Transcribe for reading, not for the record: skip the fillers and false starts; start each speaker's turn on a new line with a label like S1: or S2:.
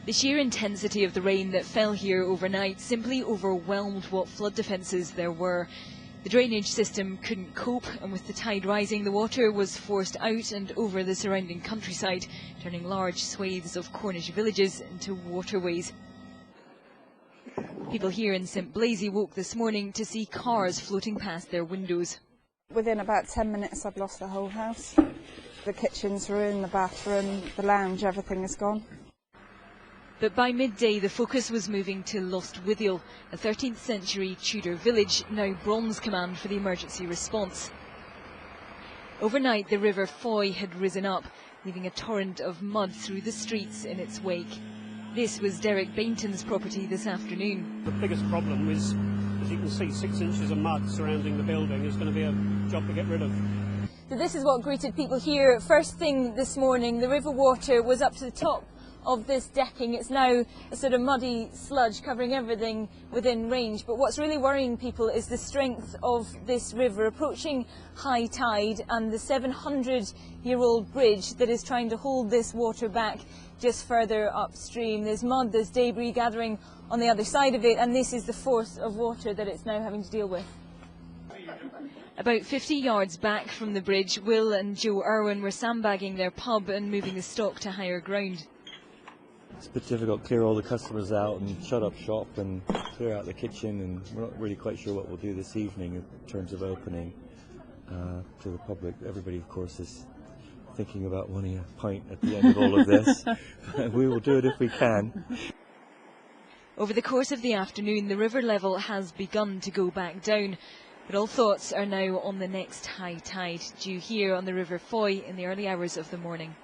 S1: The sheer intensity of the rain that fell here overnight simply overwhelmed what flood defences there were. The drainage system couldn't cope, and with the tide rising, the water was forced out and over the surrounding countryside, turning large swathes of Cornish villages into waterways. People here in St Blaise woke this morning to see cars floating past their windows.
S2: Within about 10 minutes I've lost the whole house. The kitchen's ruined, the bathroom, the lounge, everything is gone.
S1: But by midday the focus was moving to Lostwithiel, a 13th century Tudor village, now bronze command for the emergency response. Overnight the River Foy had risen up, leaving a torrent of mud through the streets in its wake. This was Derek Bainton's property this afternoon.
S3: The biggest problem is, as you can see, 6 inches of mud surrounding the building. Is going to be a job to get rid of.
S4: So this is what greeted people here first thing this morning. The river water was up to the top of this decking. It's now a sort of muddy sludge covering everything within range. But what's really worrying people is the strength of this river approaching high tide and the 700-year-old bridge that is trying to hold this water back just further upstream. There's mud, there's debris gathering on the other side of it, and this is the force of water that it's now having to deal with.
S1: About 50 yards back from the bridge, Will and Joe Irwin were sandbagging their pub and moving the stock to higher ground.
S5: It's a bit difficult to clear all the customers out and shut up shop and clear out the kitchen, and we're not really quite sure what we'll do this evening in terms of opening to the public. Everybody, of course, is thinking about wanting a pint at the end of all of this. We will do it if we can.
S1: Over the course of the afternoon, the river level has begun to go back down, but all thoughts are now on the next high tide, due here on the River Foy in the early hours of the morning.